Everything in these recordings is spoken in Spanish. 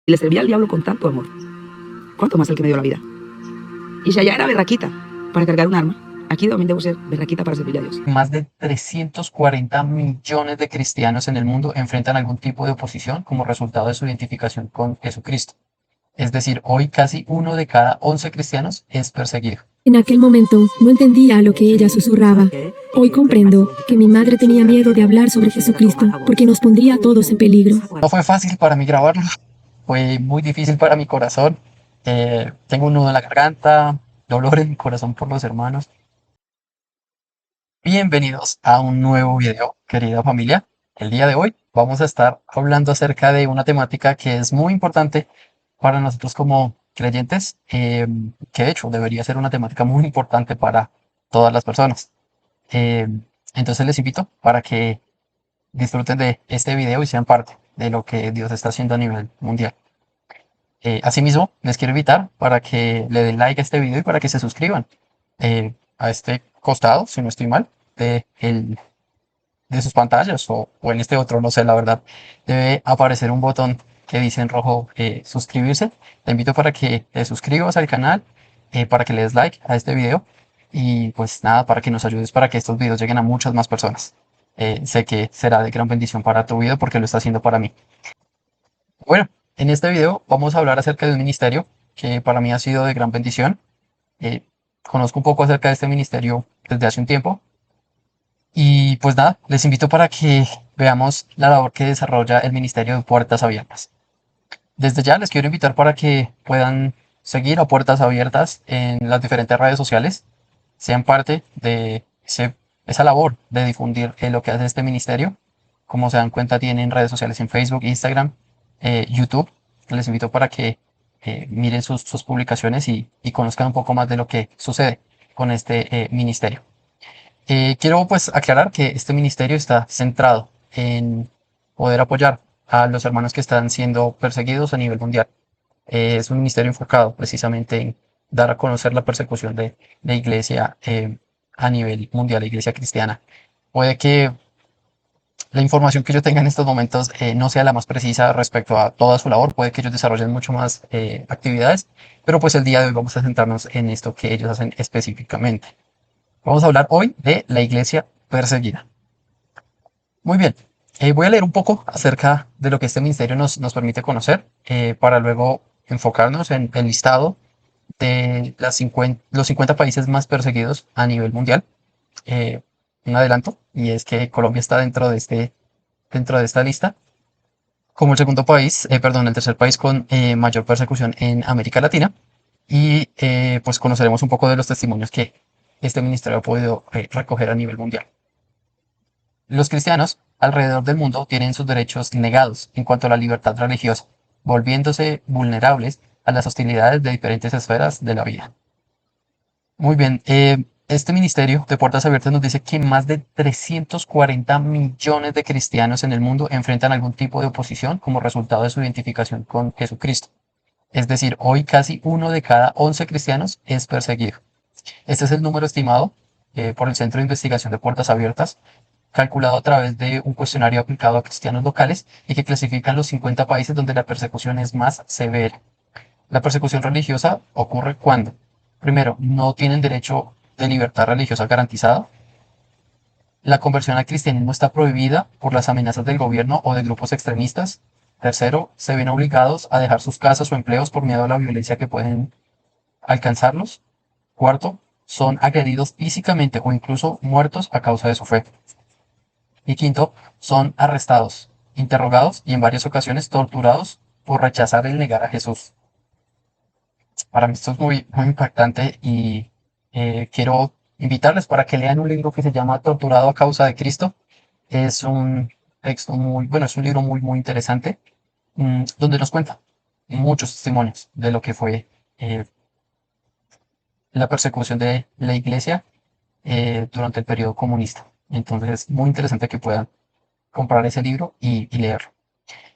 Y le servía al diablo con tanto amor. ¿Cuánto más el que me dio la vida? Y si allá era berraquita para cargar un arma, aquí también debo ser berraquita para servirle a Dios. Más de 340 millones de cristianos en el mundo enfrentan algún tipo de oposición como resultado de su identificación con Jesucristo. Es decir, hoy casi uno de cada 11 cristianos es perseguido. En aquel momento no entendía lo que ella susurraba. Hoy comprendo que mi madre tenía miedo de hablar sobre Jesucristo porque nos pondría a todos en peligro. No fue fácil para mí grabarlo, fue muy difícil para mi corazón. Tengo un nudo en la garganta, dolor en mi corazón por los hermanos. Bienvenidos a un nuevo video, querida familia. El día de hoy vamos a estar hablando acerca de una temática que es muy importante para nosotros como creyentes, que de hecho debería ser una temática muy importante para todas las personas. Eh, entonces les invito para que disfruten de este video y sean parte de lo que Dios está haciendo a nivel mundial. Asimismo, les quiero invitar para que le den like a este video y para que se suscriban a este costado, si no estoy mal, de sus pantallas o en este otro, no sé, la verdad, debe aparecer un botón que dice en rojo suscribirse. Te invito para que te suscribas al canal, para que le des like a este video y pues nada, para que nos ayudes para que estos videos lleguen a muchas más personas. Sé que será de gran bendición para tu vida porque lo está haciendo para mí. Bueno, en este video vamos a hablar acerca de un ministerio que para mí ha sido de gran bendición. Eh, Conozco un poco acerca de este ministerio desde hace un tiempo. Y pues nada, les invito para que veamos la labor que desarrolla el Ministerio de Puertas Abiertas. Desde ya les quiero invitar para que puedan seguir a Puertas Abiertas en las diferentes redes sociales, sean parte de esa labor de difundir lo que hace este ministerio. Como se dan cuenta, tienen redes sociales en Facebook, Instagram, YouTube. Les invito para que miren sus publicaciones y conozcan un poco más de lo que sucede con este ministerio. Quiero pues aclarar que este ministerio está centrado en poder apoyar a los hermanos que están siendo perseguidos a nivel mundial. Es un ministerio enfocado precisamente en dar a conocer la persecución de la iglesia a nivel mundial, la iglesia cristiana. Puede que la información que yo tenga en estos momentos no sea la más precisa respecto a toda su labor, puede que ellos desarrollen mucho más actividades, pero pues el día de hoy vamos a centrarnos en esto que ellos hacen específicamente. Vamos a hablar hoy de la iglesia perseguida. Muy bien, voy a leer un poco acerca de lo que este ministerio nos permite conocer para luego enfocarnos en el listado de los 50 países más perseguidos a nivel mundial. Eh, un adelanto, y es que Colombia está dentro de esta lista como el segundo país, perdón, el tercer país con mayor persecución en América Latina. Y pues conoceremos un poco de los testimonios que este ministerio ha podido recoger a nivel mundial. Los cristianos alrededor del mundo tienen sus derechos negados en cuanto a la libertad religiosa, volviéndose vulnerables a las hostilidades de diferentes esferas de la vida. Muy bien, este ministerio de Puertas Abiertas nos dice que más de 340 millones de cristianos en el mundo enfrentan algún tipo de oposición como resultado de su identificación con Jesucristo. Es decir, hoy casi uno de cada 11 cristianos es perseguido. Este es el número estimado por el Centro de Investigación de Puertas Abiertas, calculado a través de un cuestionario aplicado a cristianos locales y que clasifican los 50 países donde la persecución es más severa. La persecución religiosa ocurre cuando, primero, no tienen derecho de libertad religiosa garantizado. La conversión al cristianismo está prohibida por las amenazas del gobierno o de grupos extremistas. Tercero, se ven obligados a dejar sus casas o empleos por miedo a la violencia que pueden alcanzarlos. Cuarto, son agredidos físicamente o incluso muertos a causa de su fe. Y quinto, son arrestados, interrogados y en varias ocasiones torturados por rechazar el negar a Jesús. Para mí esto es muy impactante y quiero invitarles para que lean un libro que se llama Torturado a causa de Cristo. Es un texto bueno, es un libro muy interesante, donde nos cuenta muchos testimonios de lo que fue eh, la persecución de la iglesia durante el periodo comunista. Entonces es muy interesante que puedan comprar ese libro y leerlo.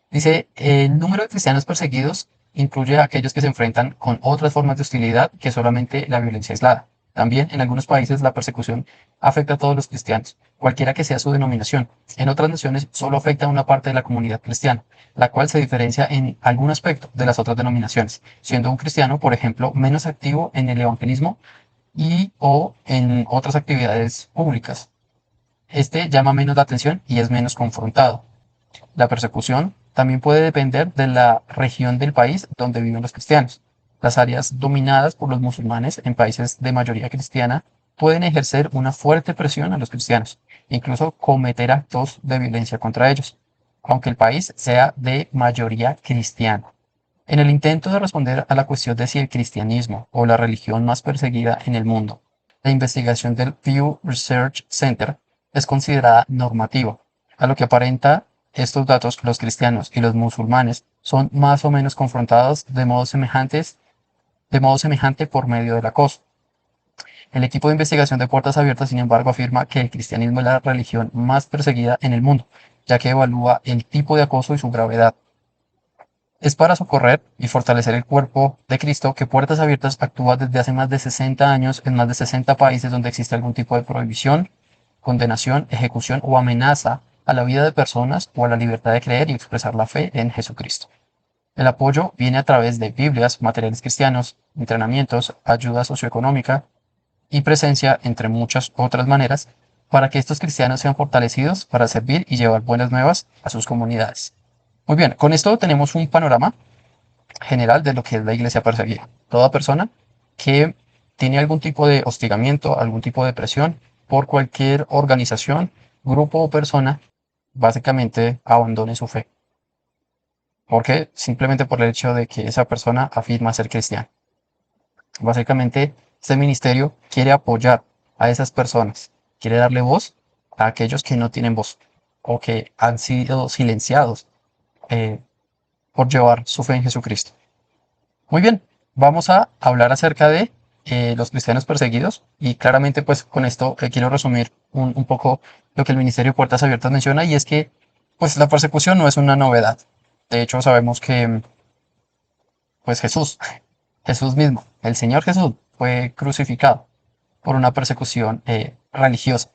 Dice, el número de cristianos perseguidos incluye a aquellos que se enfrentan con otras formas de hostilidad que solamente la violencia aislada. También en algunos países la persecución afecta a todos los cristianos, cualquiera que sea su denominación. En otras naciones solo afecta a una parte de la comunidad cristiana, la cual se diferencia en algún aspecto de las otras denominaciones, siendo un cristiano, por ejemplo, menos activo en el evangelismo y o en otras actividades públicas. Este llama menos la atención y es menos confrontado. La persecución también puede depender de la región del país donde viven los cristianos. Las áreas dominadas por los musulmanes en países de mayoría cristiana pueden ejercer una fuerte presión a los cristianos, incluso cometer actos de violencia contra ellos, aunque el país sea de mayoría cristiana. En el intento de responder a la cuestión de si el cristianismo o la religión más perseguida en el mundo, la investigación del Pew Research Center es considerada normativa. A lo que aparenta estos datos, los cristianos y los musulmanes son más o menos confrontados de modo semejante por medio del acoso. El equipo de investigación de Puertas Abiertas, sin embargo, afirma que el cristianismo es la religión más perseguida en el mundo, ya que evalúa el tipo de acoso y su gravedad. Es para socorrer y fortalecer el cuerpo de Cristo que Puertas Abiertas actúa desde hace más de 60 años en más de 60 países donde existe algún tipo de prohibición, condenación, ejecución o amenaza a la vida de personas o a la libertad de creer y expresar la fe en Jesucristo. El apoyo viene a través de Biblias, materiales cristianos, entrenamientos, ayuda socioeconómica y presencia, entre muchas otras maneras, para que estos cristianos sean fortalecidos para servir y llevar buenas nuevas a sus comunidades. Muy bien, con esto tenemos un panorama general de lo que es la iglesia perseguida. Toda persona que tiene algún tipo de hostigamiento, algún tipo de presión por cualquier organización, grupo o persona, básicamente abandone su fe. Porque simplemente por el hecho de que esa persona afirma ser cristiana. Básicamente, este ministerio quiere apoyar a esas personas, quiere darle voz a aquellos que no tienen voz o que han sido silenciados por llevar su fe en Jesucristo. Muy bien, vamos a hablar acerca de los cristianos perseguidos y claramente pues con esto quiero resumir un poco lo que el Ministerio de Puertas Abiertas menciona, y es que pues la persecución no es una novedad. De hecho sabemos que pues Jesús mismo, el Señor Jesús, fue crucificado por una persecución religiosa.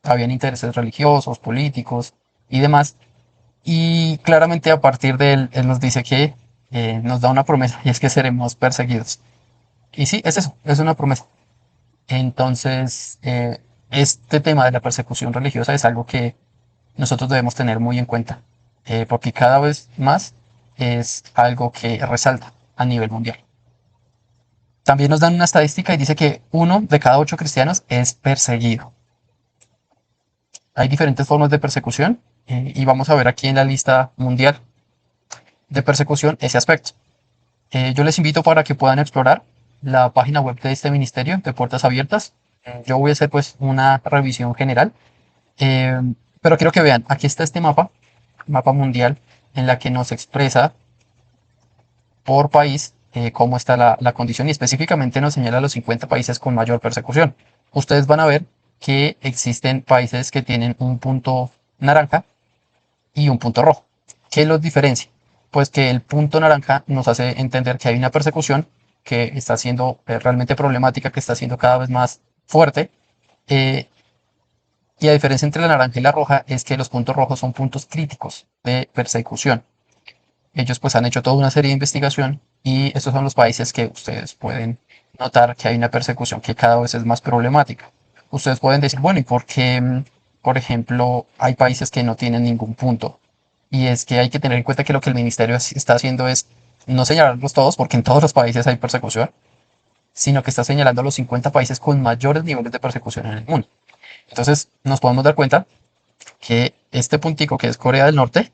Habían intereses religiosos, políticos y demás. Y claramente a partir de él nos dice que nos da una promesa, y es que seremos perseguidos. Y sí, es eso, es una promesa. Entonces, este tema de la persecución religiosa es algo que nosotros debemos tener muy en cuenta, porque cada vez más es algo que resalta a nivel mundial. También nos dan una estadística y dice que 1 de cada 8 cristianos es perseguido. Hay diferentes formas de persecución y vamos a ver aquí en la lista mundial de persecución ese aspecto. Yo les invito para que puedan explorar la página web de este ministerio de Puertas Abiertas. Yo voy a hacer pues una revisión general, pero quiero que vean, aquí está este mapa mundial en la que nos expresa por país cómo está la condición, y específicamente nos señala los 50 países con mayor persecución. Ustedes van a ver que existen países que tienen un punto naranja y un punto rojo. ¿Qué los diferencia? Pues que el punto naranja nos hace entender que hay una persecución que está siendo realmente problemática, que está siendo cada vez más fuerte. Y la diferencia entre la naranja y la roja es que los puntos rojos son puntos críticos de persecución. Ellos pues han hecho toda una serie de investigación y estos son los países que ustedes pueden notar que hay una persecución que cada vez es más problemática. Ustedes pueden decir, bueno, ¿y por qué, por ejemplo, hay países que no tienen ningún punto? Y es que hay que tener en cuenta que lo que el ministerio está haciendo es no señalarlos todos, porque en todos los países hay persecución, sino que está señalando a los 50 países con mayores niveles de persecución en el mundo. Entonces nos podemos dar cuenta que este puntico que es Corea del Norte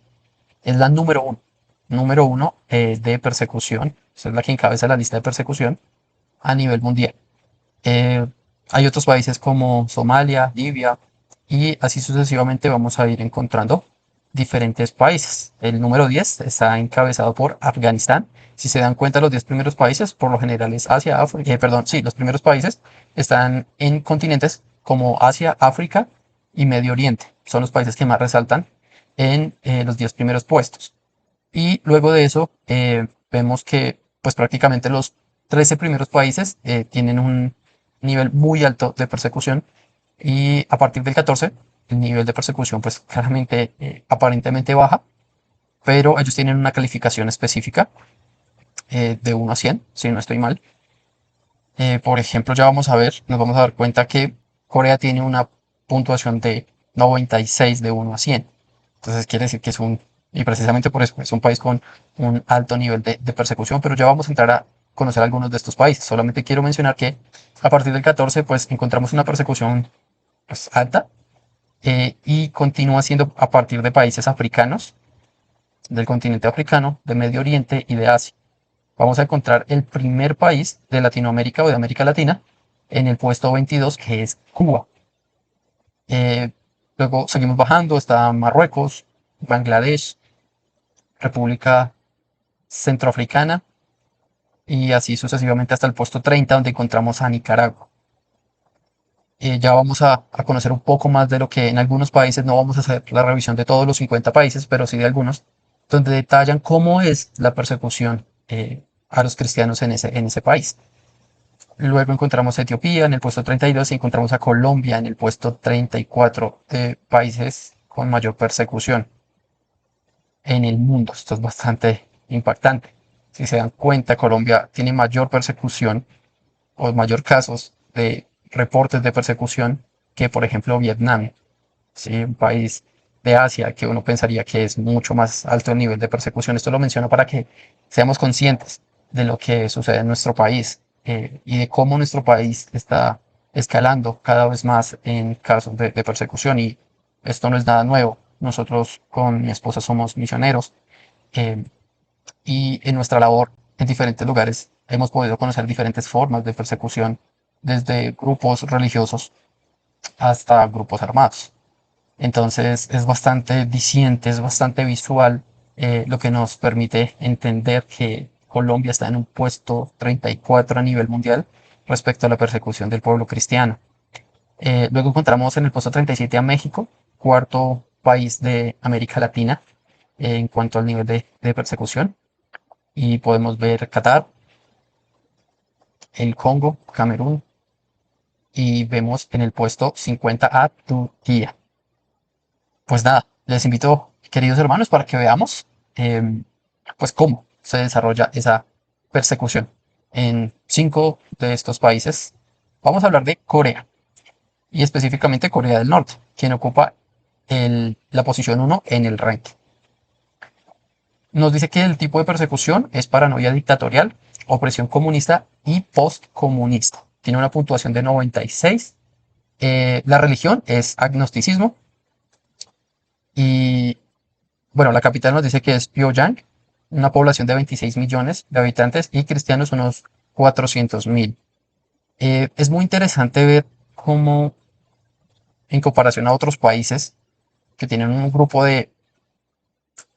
es la número uno de persecución, es la que encabeza la lista de persecución a nivel mundial. Hay otros países como Somalia, Libia, y así sucesivamente vamos a ir encontrando diferentes países. El número 10 está encabezado por Afganistán. Si se dan cuenta, los 10 primeros países, por lo general es Asia, África, los primeros países están en continentes como Asia, África y Medio Oriente. Son los países que más resaltan en los 10 primeros puestos. Y luego de eso, vemos que pues prácticamente los 13 primeros países tienen nivel muy alto de persecución y a partir del 14 el nivel de persecución pues claramente aparentemente baja, pero ellos tienen una calificación específica de 1 a 100, si no estoy mal. Por ejemplo, ya vamos a ver, nos vamos a dar cuenta que Corea tiene una puntuación de 96 de 1 a 100. Entonces quiere decir que es y precisamente por eso, es un país con un alto nivel de persecución, pero ya vamos a entrar a conocer algunos de estos países. Solamente quiero mencionar que a partir del 14, pues encontramos una persecución pues, alta y continúa siendo a partir de países africanos, del continente africano, de Medio Oriente y de Asia. Vamos a encontrar el primer país de Latinoamérica o de América Latina en el puesto 22, que es Cuba. Eh, Luego seguimos bajando, está Marruecos, Bangladesh, República Centroafricana y así sucesivamente hasta el puesto 30, donde encontramos a Nicaragua. Ya vamos a conocer un poco más de lo que en algunos países, no vamos a hacer la revisión de todos los 50 países, pero sí de algunos, donde detallan cómo es la persecución a los cristianos en ese país. Luego encontramos a Etiopía en el puesto 32 y encontramos a Colombia en el puesto 34 de países con mayor persecución en el mundo. Esto es bastante impactante. Si se dan cuenta, Colombia tiene mayor persecución o mayor casos de reportes de persecución que, por ejemplo, Vietnam, ¿sí? Un país de Asia que uno pensaría que es mucho más alto el nivel de persecución. Esto lo menciono para que seamos conscientes de lo que sucede en nuestro país y de cómo nuestro país está escalando cada vez más en casos de persecución. Y esto no es nada nuevo. Nosotros con mi esposa somos misioneros eh, y en nuestra labor en diferentes lugares hemos podido conocer diferentes formas de persecución, desde grupos religiosos hasta grupos armados. Entonces es bastante diciente, es bastante visual, lo que nos permite entender que Colombia está en un puesto 34 a nivel mundial respecto a la persecución del pueblo cristiano. Luego encontramos en el puesto 37 a México, cuarto país de América Latina en cuanto al nivel de persecución. Y podemos ver Qatar, el Congo, Camerún y vemos en el puesto 50 a Turquía. Pues nada, les invito, queridos hermanos, para que veamos pues cómo se desarrolla esa persecución en 5 de estos países. Vamos a hablar de Corea y específicamente Corea del Norte, quien ocupa la posición 1 en el ranking. Nos dice que el tipo de persecución es paranoia dictatorial, opresión comunista y postcomunista. Tiene una puntuación de 96. La religión es agnosticismo. Y bueno, la capital nos dice que es Pyongyang, una población de 26 millones de habitantes y cristianos unos 400.000. Es muy interesante ver cómo, en comparación a otros países que tienen un grupo de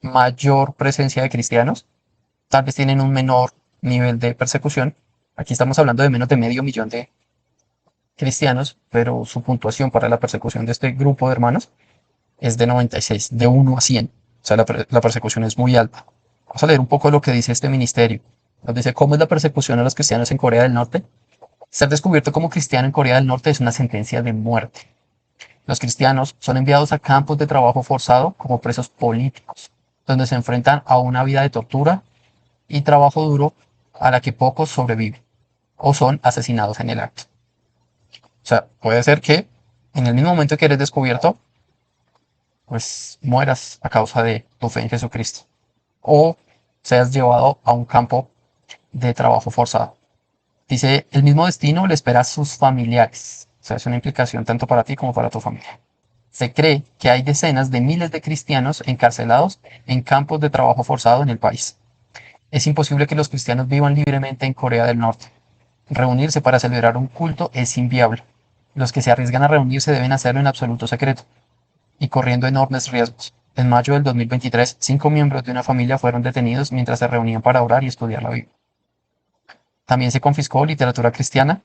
mayor presencia de cristianos, tal vez tienen un menor nivel de persecución. Aquí estamos hablando de menos de medio millón de cristianos, pero su puntuación para la persecución de este grupo de hermanos es de 96, de 1 a 100. O sea, la persecución es muy alta. Vamos a leer un poco lo que dice este ministerio. Nos dice cómo es la persecución a los cristianos en Corea del Norte. Ser descubierto como cristiano en Corea del Norte es una sentencia de muerte. Los cristianos son enviados a campos de trabajo forzado como presos políticos, donde se enfrentan a una vida de tortura y trabajo duro a la que pocos sobreviven o son asesinados en el acto. O sea, puede ser que en el mismo momento que eres descubierto, pues mueras a causa de tu fe en Jesucristo o seas llevado a un campo de trabajo forzado. Dice, el mismo destino le espera a sus familiares. O sea, es una implicación tanto para ti como para tu familia. Se cree que hay decenas de miles de cristianos encarcelados en campos de trabajo forzado en el país. Es imposible que los cristianos vivan libremente en Corea del Norte. Reunirse para celebrar un culto es inviable. Los que se arriesgan a reunirse deben hacerlo en absoluto secreto y corriendo enormes riesgos. En mayo del 2023, 5 miembros de una familia fueron detenidos mientras se reunían para orar y estudiar la Biblia. También se confiscó literatura cristiana.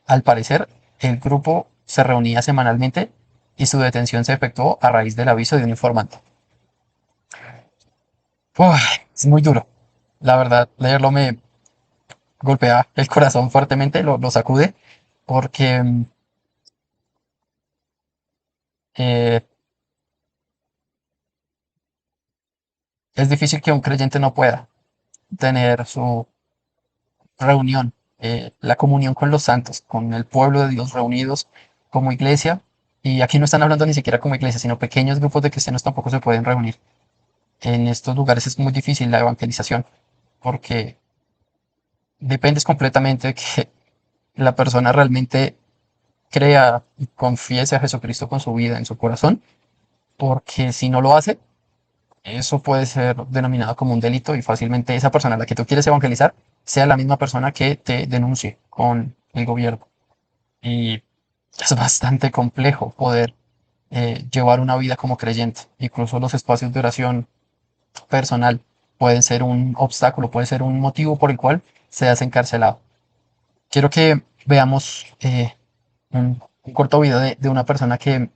Al parecer, el grupo se reunía semanalmente y su detención se efectuó a raíz del aviso de un informante. Uf, es muy duro. La verdad, leerlo me golpea el corazón fuertemente, lo sacude, porque eh, es difícil que un creyente no pueda tener su reunión, la comunión con los santos, con el pueblo de Dios reunidos como iglesia. Y aquí no están hablando ni siquiera como iglesia, sino pequeños grupos de cristianos tampoco se pueden reunir. En estos lugares es muy difícil la evangelización porque dependes completamente de que la persona realmente crea y confiese a Jesucristo con su vida en su corazón, porque si no lo hace, eso puede ser denominado como un delito y fácilmente esa persona a la que tú quieres evangelizar sea la misma persona que te denuncie con el gobierno. Y es bastante complejo poder llevar una vida como creyente. Incluso los espacios de oración personal pueden ser un obstáculo, puede ser un motivo por el cual seas encarcelado. Quiero que veamos un corto video de una persona que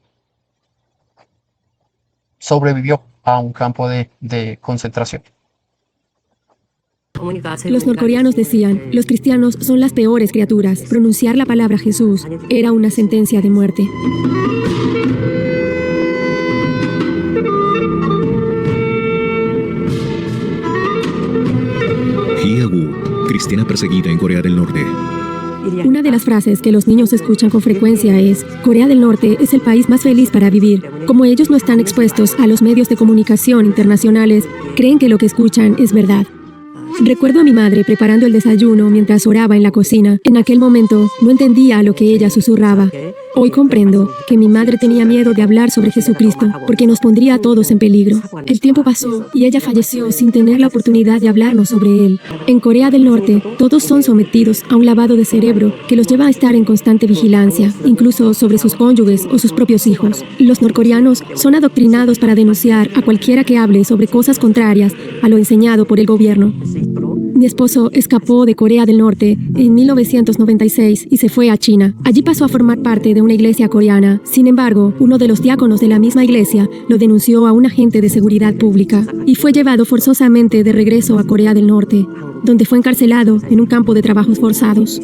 sobrevivió a un campo de concentración. Los norcoreanos decían, los cristianos son las peores criaturas. Pronunciar la palabra Jesús era una sentencia de muerte. Hee-woo, cristiana perseguida en Corea del Norte. Una de las frases que los niños escuchan con frecuencia es, Corea del Norte es el país más feliz para vivir. Como ellos no están expuestos a los medios de comunicación internacionales, creen que lo que escuchan es verdad. Recuerdo a mi madre preparando el desayuno mientras oraba en la cocina. En aquel momento no entendía lo que ella susurraba. Hoy comprendo que mi madre tenía miedo de hablar sobre Jesucristo porque nos pondría a todos en peligro. El tiempo pasó y ella falleció sin tener la oportunidad de hablarnos sobre él. En Corea del Norte, todos son sometidos a un lavado de cerebro que los lleva a estar en constante vigilancia, incluso sobre sus cónyuges o sus propios hijos. Los norcoreanos son adoctrinados para denunciar a cualquiera que hable sobre cosas contrarias a lo enseñado por el gobierno. Mi esposo escapó de Corea del Norte en 1996 y se fue a China. Allí pasó a formar parte de una iglesia coreana. Sin embargo, uno de los diáconos de la misma iglesia lo denunció a un agente de seguridad pública y fue llevado forzosamente de regreso a Corea del Norte, donde fue encarcelado en un campo de trabajos forzados.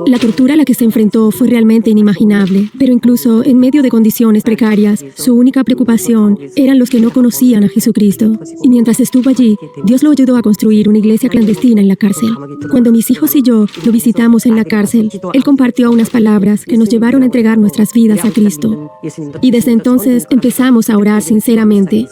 La tortura a la que se enfrentó fue realmente inimaginable, pero incluso en medio de condiciones precarias, su única preocupación eran los que no conocían a Jesucristo. Y mientras estuvo allí, Dios lo ayudó a construir una iglesia clandestina en la cárcel. Cuando mis hijos y yo lo visitamos en la cárcel, Él compartió unas palabras que nos llevaron a entregar nuestras vidas a Cristo. Y desde entonces empezamos a orar sinceramente.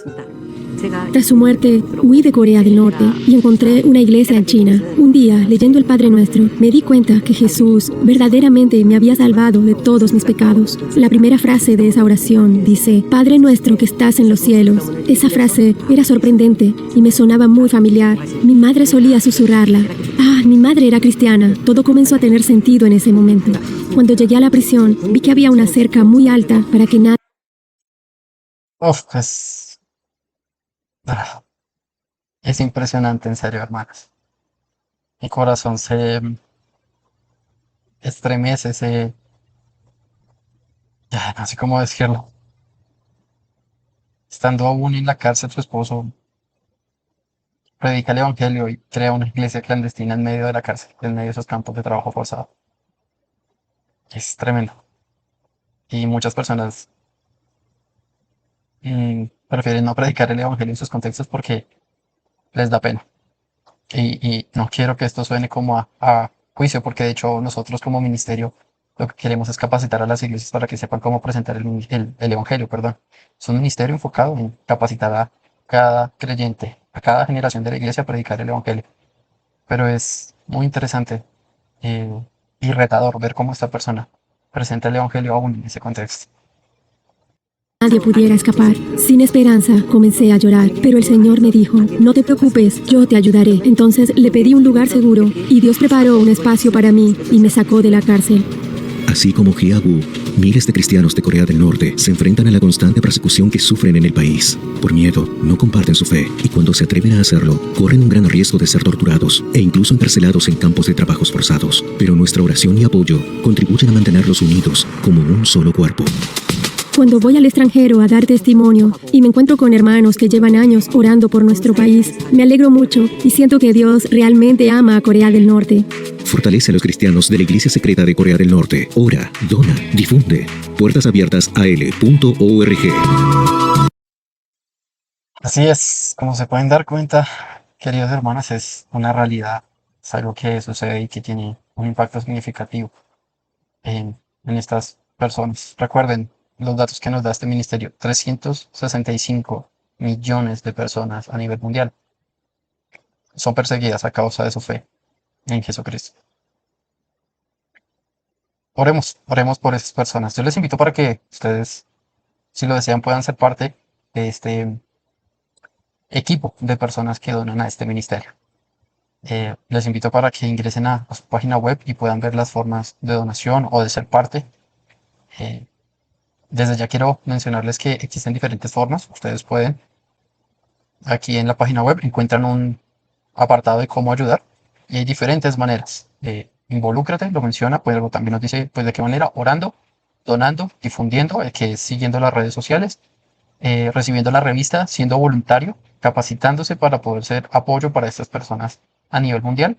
Tras su muerte, huí de Corea del Norte y encontré una iglesia en China. Un día, leyendo el Padre Nuestro, me di cuenta que Jesús verdaderamente me había salvado de todos mis pecados. La primera frase de esa oración dice, Padre nuestro que estás en los cielos. Esa frase era sorprendente y me sonaba muy familiar. Mi madre solía susurrarla. Mi madre era cristiana. Todo comenzó a tener sentido en ese momento. Cuando llegué a la prisión, vi que había una cerca muy alta para que nadie... Es impresionante, en serio, hermanos. Mi corazón se estremece, ya, no sé cómo decirlo. Estando aún en la cárcel, su esposo predica el evangelio y crea una iglesia clandestina en medio de la cárcel, en medio de esos campos de trabajo forzado. Es tremendo. Y muchas personas prefieren no predicar el evangelio en sus contextos porque les da pena. Y no quiero que esto suene como a juicio, porque de hecho nosotros como ministerio lo que queremos es capacitar a las iglesias para que sepan cómo presentar el evangelio, perdón. Es un ministerio enfocado en capacitar a cada creyente, a cada generación de la iglesia a predicar el evangelio. Pero es muy interesante y retador ver cómo esta persona presenta el evangelio aún en ese contexto. Nadie pudiera escapar. Sin esperanza, comencé a llorar, pero el Señor me dijo, no te preocupes, yo te ayudaré. Entonces le pedí un lugar seguro y Dios preparó un espacio para mí y me sacó de la cárcel. Así como Hee-woo, miles de cristianos de Corea del Norte se enfrentan a la constante persecución que sufren en el país. Por miedo, no comparten su fe y cuando se atreven a hacerlo, corren un gran riesgo de ser torturados e incluso encarcelados en campos de trabajos forzados. Pero nuestra oración y apoyo contribuyen a mantenerlos unidos como un solo cuerpo. Cuando voy al extranjero a dar testimonio y me encuentro con hermanos que llevan años orando por nuestro país, me alegro mucho y siento que Dios realmente ama a Corea del Norte. Fortalece a los cristianos de la Iglesia Secreta de Corea del Norte. Ora, dona, difunde. Puertas abiertas al.org. Así es, como se pueden dar cuenta, queridos hermanos, es una realidad, es algo que sucede y que tiene un impacto significativo en estas personas. Recuerden los datos que nos da este ministerio: 365 millones de personas a nivel mundial son perseguidas a causa de su fe en Jesucristo. Oremos por esas personas. Yo les invito para que ustedes, si lo desean, puedan ser parte de este equipo de personas que donan a este ministerio. Les invito para que ingresen a su página web y puedan ver las formas de donación o de ser parte. Desde ya quiero mencionarles que existen diferentes formas. Ustedes pueden, aquí en la página web encuentran un apartado de cómo ayudar y hay diferentes maneras. Involúcrate, lo menciona, pues luego también nos dice pues de qué manera: orando, donando, difundiendo, que es siguiendo las redes sociales, recibiendo la revista, siendo voluntario, capacitándose para poder ser apoyo para estas personas a nivel mundial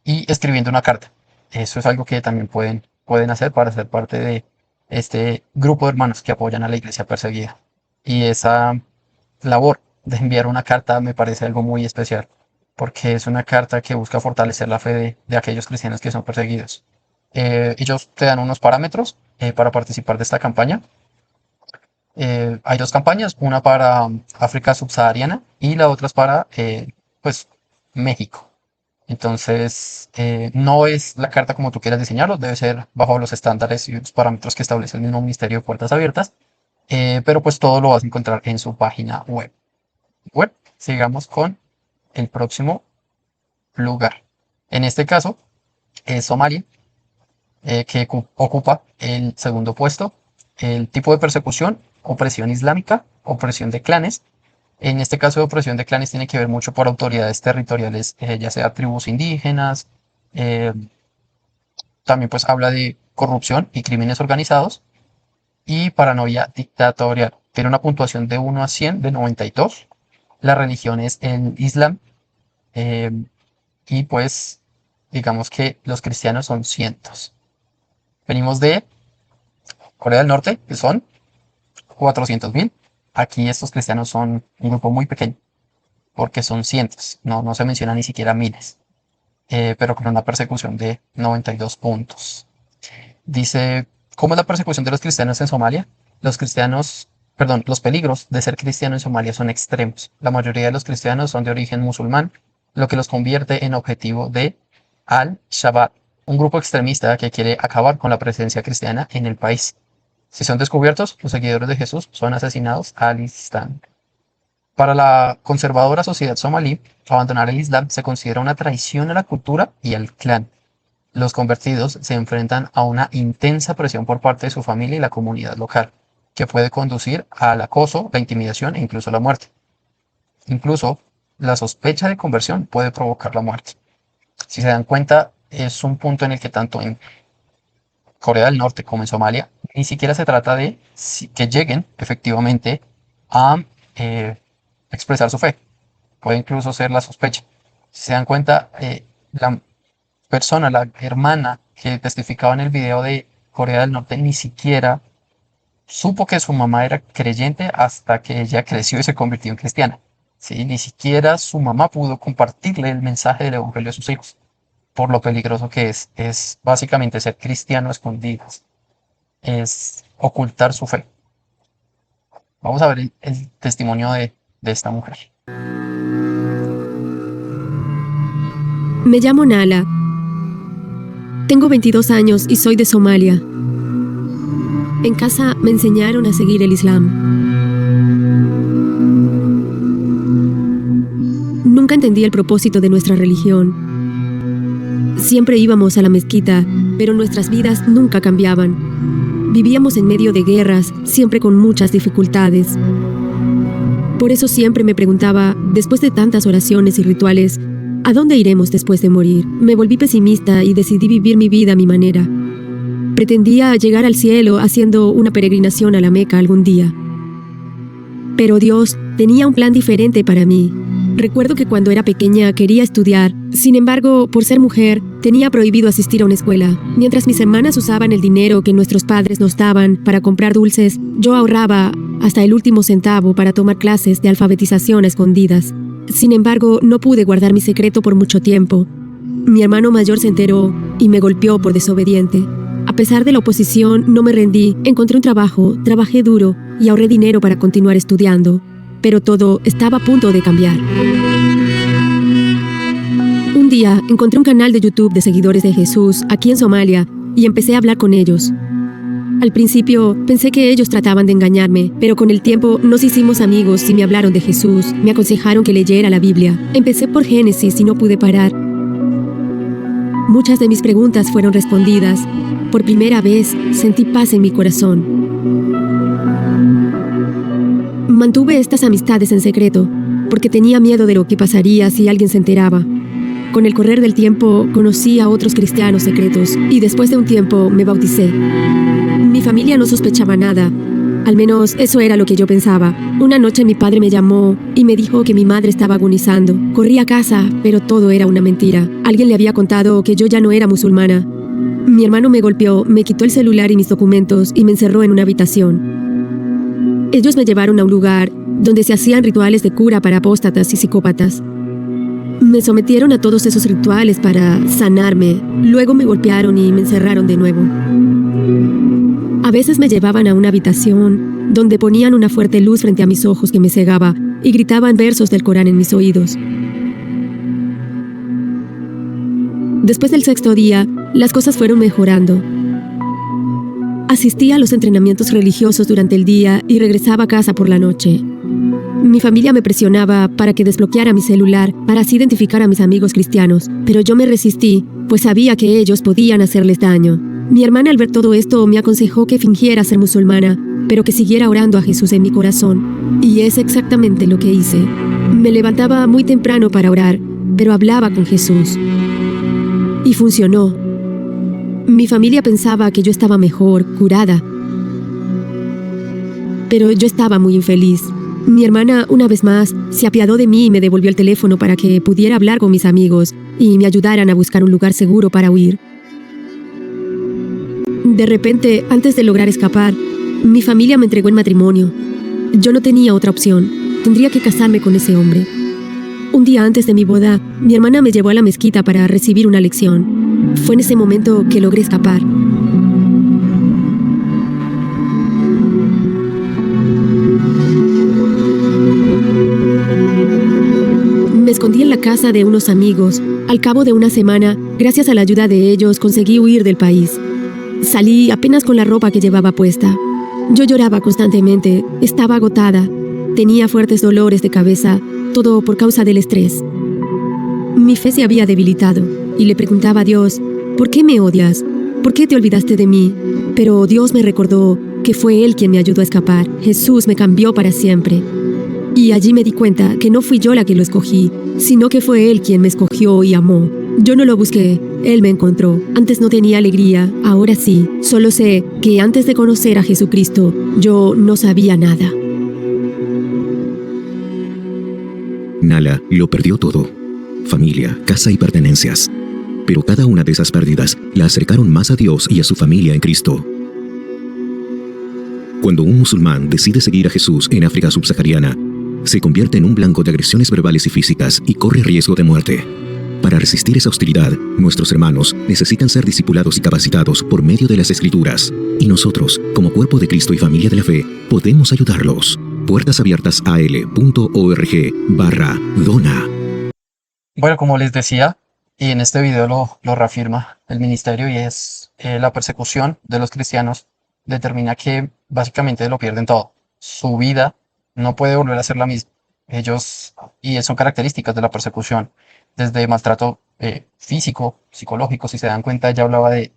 y escribiendo una carta. Eso es algo que también pueden hacer para ser parte de este grupo de hermanos que apoyan a la iglesia perseguida. Y esa labor de enviar una carta me parece algo muy especial, porque es una carta que busca fortalecer la fe de aquellos cristianos que son perseguidos. Ellos te dan unos parámetros para participar de esta campaña. Hay dos campañas, una para África subsahariana y la otra es para pues, México. Entonces, no es la carta como tú quieras diseñarlo, debe ser bajo los estándares y los parámetros que establece el mismo Ministerio de Puertas Abiertas, pero pues todo lo vas a encontrar en su página web. Sigamos con el próximo lugar. En este caso es Somalia, que ocupa el segundo puesto. El tipo de persecución: opresión islámica, opresión de clanes. En este caso de opresión de clanes tiene que ver mucho por autoridades territoriales, ya sea tribus indígenas. También pues habla de corrupción y crímenes organizados y paranoia dictatorial. Tiene una puntuación de 1 a 100 de 92. La religión es el Islam. Y pues digamos que los cristianos son cientos. Venimos de Corea del Norte, que son 400.000. Aquí estos cristianos son un grupo muy pequeño, porque son cientos, no se menciona ni siquiera miles, pero con una persecución de 92 puntos. Dice, ¿cómo es la persecución de los cristianos en Somalia? Los peligros de ser cristiano en Somalia son extremos. La mayoría de los cristianos son de origen musulmán, lo que los convierte en objetivo de Al-Shabaab, un grupo extremista que quiere acabar con la presencia cristiana en el país. Si son descubiertos, los seguidores de Jesús son asesinados al instante. Para la conservadora sociedad somalí, abandonar el Islam se considera una traición a la cultura y al clan. Los convertidos se enfrentan a una intensa presión por parte de su familia y la comunidad local, que puede conducir al acoso, la intimidación e incluso la muerte. Incluso la sospecha de conversión puede provocar la muerte. Si se dan cuenta, es un punto en el que tanto en Corea del Norte como en Somalia ni siquiera se trata de que lleguen efectivamente a expresar su fe. Puede incluso ser la sospecha. Si se dan cuenta, la hermana que testificaba en el video de Corea del Norte, ni siquiera supo que su mamá era creyente hasta que ella creció y se convirtió en cristiana. ¿Sí? Ni siquiera su mamá pudo compartirle el mensaje del evangelio a sus hijos, por lo peligroso que es básicamente ser cristiano a escondidas, es ocultar su fe. Vamos a ver el testimonio de esta mujer. Me llamo Nala. Tengo 22 años y soy de Somalia. En casa me enseñaron a seguir el Islam. Nunca entendí el propósito de nuestra religión. Siempre íbamos a la mezquita, pero nuestras vidas nunca cambiaban. Vivíamos en medio de guerras, siempre con muchas dificultades. Por eso siempre me preguntaba, después de tantas oraciones y rituales, ¿a dónde iremos después de morir? Me volví pesimista y decidí vivir mi vida a mi manera. Pretendía llegar al cielo haciendo una peregrinación a la Meca algún día. Pero Dios tenía un plan diferente para mí. Recuerdo que cuando era pequeña quería estudiar. Sin embargo, por ser mujer, tenía prohibido asistir a una escuela. Mientras mis hermanas usaban el dinero que nuestros padres nos daban para comprar dulces, yo ahorraba hasta el último centavo para tomar clases de alfabetización a escondidas. Sin embargo, no pude guardar mi secreto por mucho tiempo. Mi hermano mayor se enteró y me golpeó por desobediente. A pesar de la oposición, no me rendí. Encontré un trabajo, trabajé duro y ahorré dinero para continuar estudiando. Pero todo estaba a punto de cambiar. Un día encontré un canal de YouTube de seguidores de Jesús aquí en Somalia y empecé a hablar con ellos. Al principio pensé que ellos trataban de engañarme, pero con el tiempo nos hicimos amigos y me hablaron de Jesús, me aconsejaron que leyera la Biblia. Empecé por Génesis y no pude parar. Muchas de mis preguntas fueron respondidas. Por primera vez sentí paz en mi corazón. Mantuve estas amistades en secreto, porque tenía miedo de lo que pasaría si alguien se enteraba. Con el correr del tiempo, conocí a otros cristianos secretos, y después de un tiempo me bauticé. Mi familia no sospechaba nada, al menos eso era lo que yo pensaba. Una noche mi padre me llamó y me dijo que mi madre estaba agonizando. Corrí a casa, pero todo era una mentira. Alguien le había contado que yo ya no era musulmana. Mi hermano me golpeó, me quitó el celular y mis documentos y me encerró en una habitación. Ellos me llevaron a un lugar donde se hacían rituales de cura para apóstatas y psicópatas. Me sometieron a todos esos rituales para sanarme. Luego me golpearon y me encerraron de nuevo. A veces me llevaban a una habitación donde ponían una fuerte luz frente a mis ojos que me cegaba y gritaban versos del Corán en mis oídos. Después del 6º día, las cosas fueron mejorando. Asistía a los entrenamientos religiosos durante el día y regresaba a casa por la noche. Mi familia me presionaba para que desbloqueara mi celular para así identificar a mis amigos cristianos, pero yo me resistí, pues sabía que ellos podían hacerles daño. Mi hermana al ver todo esto me aconsejó que fingiera ser musulmana, pero que siguiera orando a Jesús en mi corazón. Y es exactamente lo que hice. Me levantaba muy temprano para orar, pero hablaba con Jesús. Y funcionó. Mi familia pensaba que yo estaba mejor, curada. Pero yo estaba muy infeliz. Mi hermana, una vez más, se apiadó de mí y me devolvió el teléfono para que pudiera hablar con mis amigos y me ayudaran a buscar un lugar seguro para huir. De repente, antes de lograr escapar, mi familia me entregó en matrimonio. Yo no tenía otra opción. Tendría que casarme con ese hombre. Un día antes de mi boda, mi hermana me llevó a la mezquita para recibir una lección. Fue en ese momento que logré escapar. Me escondí en la casa de unos amigos. Al cabo de una semana, gracias a la ayuda de ellos, conseguí huir del país. Salí apenas con la ropa que llevaba puesta. Yo lloraba constantemente, estaba agotada, tenía fuertes dolores de cabeza, todo por causa del estrés. Mi fe se había debilitado y le preguntaba a Dios, ¿por qué me odias? ¿Por qué te olvidaste de mí? Pero Dios me recordó que fue Él quien me ayudó a escapar. Jesús me cambió para siempre. Y allí me di cuenta que no fui yo la que lo escogí, sino que fue Él quien me escogió y amó. Yo no lo busqué, Él me encontró. Antes no tenía alegría, ahora sí. Solo sé que antes de conocer a Jesucristo, yo no sabía nada. Nala lo perdió todo: familia, casa y pertenencias. Pero cada una de esas pérdidas la acercaron más a Dios y a su familia en Cristo. Cuando un musulmán decide seguir a Jesús en África subsahariana, se convierte en un blanco de agresiones verbales y físicas y corre riesgo de muerte. Para resistir esa hostilidad, nuestros hermanos necesitan ser discipulados y capacitados por medio de las Escrituras. Y nosotros, como cuerpo de Cristo y familia de la fe, podemos ayudarlos. puertasabiertasal.org/dona. Bueno, como les decía, y en este video lo reafirma el ministerio, y es la persecución de los cristianos determina que básicamente lo pierden todo. Su vida no puede volver a ser la misma. Ellos, y son características de la persecución, desde maltrato físico, psicológico, si se dan cuenta, ya hablaba de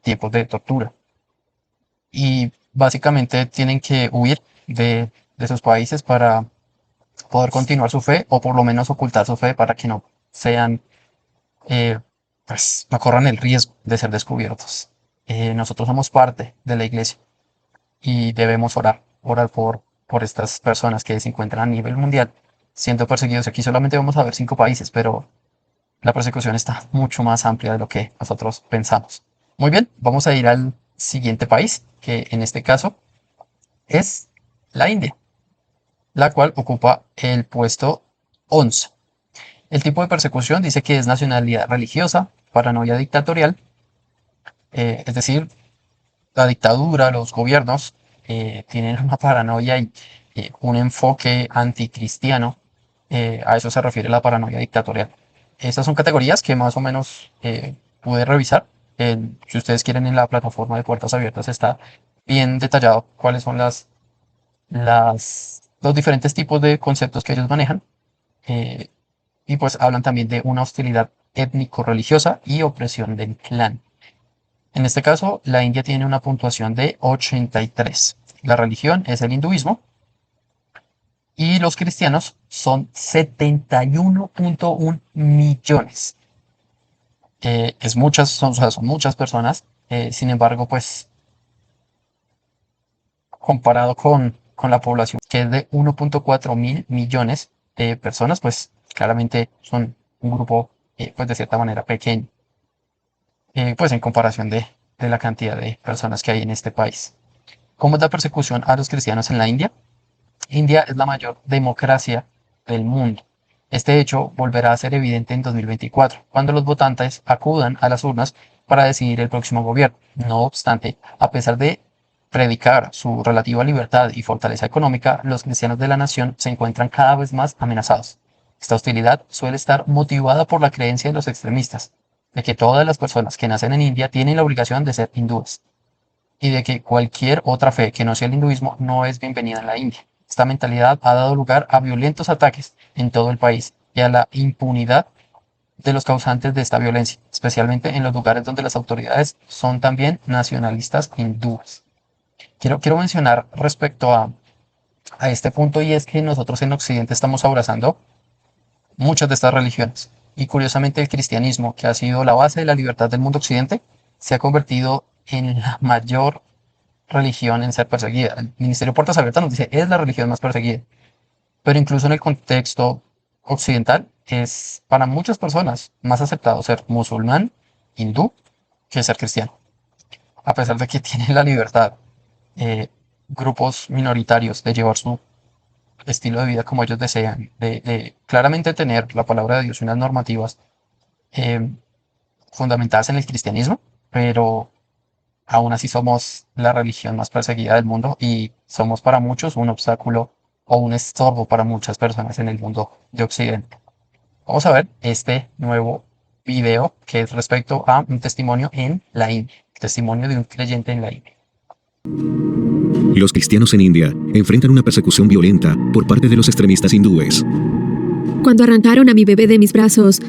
tiempos de tortura. Y básicamente tienen que huir de sus países para poder continuar su fe, o por lo menos ocultar su fe para que no sean, pues no corran el riesgo de ser descubiertos. Nosotros somos parte de la iglesia y debemos orar por estas personas que se encuentran a nivel mundial siendo perseguidos. Aquí solamente vamos a ver 5 países, pero la persecución está mucho más amplia de lo que nosotros pensamos. Muy bien, vamos a ir al siguiente país, que en este caso es la India, la cual ocupa el puesto 11. El tipo de persecución dice que es nacionalidad religiosa, paranoia dictatorial, es decir, la dictadura, los gobiernos tienen una paranoia y un enfoque anticristiano. A eso se refiere la paranoia dictatorial. Estas son categorías que más o menos pude revisar. Si ustedes quieren, en la plataforma de Puertas Abiertas está bien detallado cuáles son los diferentes tipos de conceptos que ellos manejan. Y pues hablan también de una hostilidad étnico-religiosa y opresión del clan. En este caso, la India tiene una puntuación de 83. La religión es el hinduismo y los cristianos son 71.1 millones. Son muchas personas. Sin embargo, pues comparado con la población, que es de 1.4 mil millones de personas, pues claramente son un grupo pues de cierta manera pequeño, pues en comparación de la cantidad de personas que hay en este país. ¿Cómo es la persecución a los cristianos en la India? India es la mayor democracia del mundo. Este hecho volverá a ser evidente en 2024, cuando los votantes acudan a las urnas para decidir el próximo gobierno. No obstante, a pesar de predicar su relativa libertad y fortaleza económica, los cristianos de la nación se encuentran cada vez más amenazados. Esta hostilidad suele estar motivada por la creencia de los extremistas, de que todas las personas que nacen en India tienen la obligación de ser hindúes, y de que cualquier otra fe que no sea el hinduismo no es bienvenida en la India. Esta mentalidad ha dado lugar a violentos ataques en todo el país y a la impunidad de los causantes de esta violencia, especialmente en los lugares donde las autoridades son también nacionalistas hindúes. Quiero mencionar respecto a este punto, y es que nosotros en Occidente estamos abrazando muchas de estas religiones, y curiosamente el cristianismo, que ha sido la base de la libertad del mundo occidente, se ha convertido en la mayor religión en ser perseguida. El Ministerio Puertas Abiertas nos dice es la religión más perseguida, pero incluso en el contexto occidental es para muchas personas más aceptado ser musulmán, hindú, que ser cristiano, a pesar de que tienen la libertad grupos minoritarios de llevar su estilo de vida como ellos desean, de claramente tener la palabra de Dios y unas normativas fundamentadas en el cristianismo, pero aún así somos la religión más perseguida del mundo y somos para muchos un obstáculo o un estorbo para muchas personas en el mundo de Occidente. Vamos a ver este nuevo video que es respecto a un testimonio en la India, testimonio de un creyente en la India. Los cristianos en India enfrentan una persecución violenta por parte de los extremistas hindúes. Cuando arrancaron a mi bebé de mis brazos,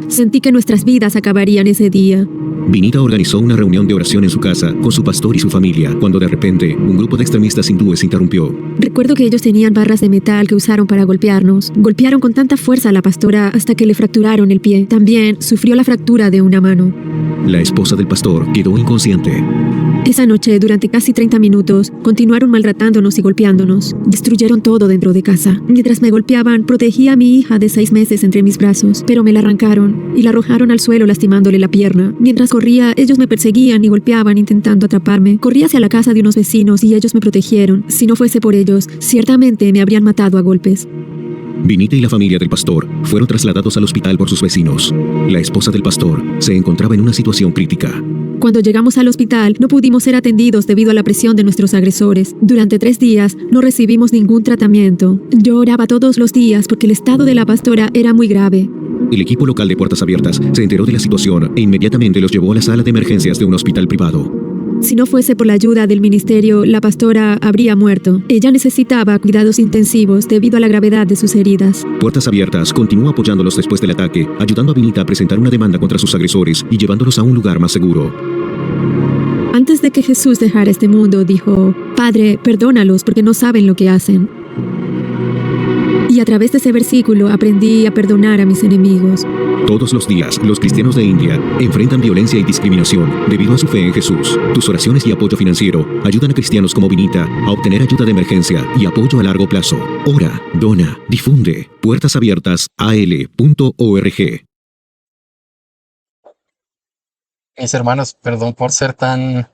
sentí que nuestras vidas acabarían ese día. Vinita organizó una reunión de oración en su casa con su pastor y su familia, cuando de repente un grupo de extremistas hindúes interrumpió. Recuerdo que ellos tenían barras de metal que usaron para golpearnos. Golpearon con tanta fuerza a la pastora hasta que le fracturaron el pie. También sufrió la fractura de una mano. La esposa del pastor quedó inconsciente. Esa noche, durante casi 30 minutos, continuaron maltratándonos y golpeándonos. Destruyeron todo dentro de casa. Mientras me golpeaban, protegí a mi hija de 6 meses entre mis brazos, pero me la arrancaron y la arrojaron al suelo lastimándole la pierna. Mientras corría, ellos me perseguían y golpeaban intentando atraparme. Corrí hacia la casa de unos vecinos y ellos me protegieron. Si no fuese por ellos, ciertamente me habrían matado a golpes. Vinita y la familia del pastor fueron trasladados al hospital por sus vecinos. La esposa del pastor se encontraba en una situación crítica. Cuando llegamos al hospital, no pudimos ser atendidos debido a la presión de nuestros agresores. Durante 3 días, no recibimos ningún tratamiento. Yo oraba todos los días porque el estado de la pastora era muy grave. El equipo local de Puertas Abiertas se enteró de la situación e inmediatamente los llevó a la sala de emergencias de un hospital privado. Si no fuese por la ayuda del ministerio, la pastora habría muerto. Ella necesitaba cuidados intensivos debido a la gravedad de sus heridas. Puertas Abiertas continuó apoyándolos después del ataque, ayudando a Vinita a presentar una demanda contra sus agresores y llevándolos a un lugar más seguro. Antes de que Jesús dejara este mundo, dijo: Padre, perdónalos porque no saben lo que hacen. Y a través de ese versículo aprendí a perdonar a mis enemigos. Todos los días, los cristianos de India enfrentan violencia y discriminación debido a su fe en Jesús. Tus oraciones y apoyo financiero ayudan a cristianos como Vinita a obtener ayuda de emergencia y apoyo a largo plazo. Ora, dona, difunde. Puertas Abiertas al.org. Mis hermanos, perdón por ser tan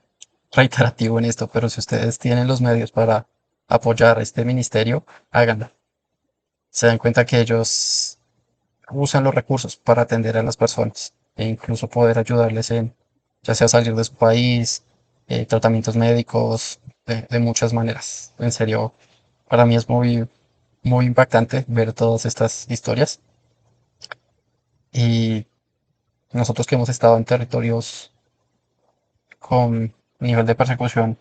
reiterativo en esto, pero si ustedes tienen los medios para apoyar a este ministerio, háganlo. Se dan cuenta que ellos usan los recursos para atender a las personas e incluso poder ayudarles en, ya sea salir de su país, tratamientos médicos, de muchas maneras. En serio, para mí es muy impactante ver todas estas historias. Y nosotros que hemos estado en territorios con nivel de persecución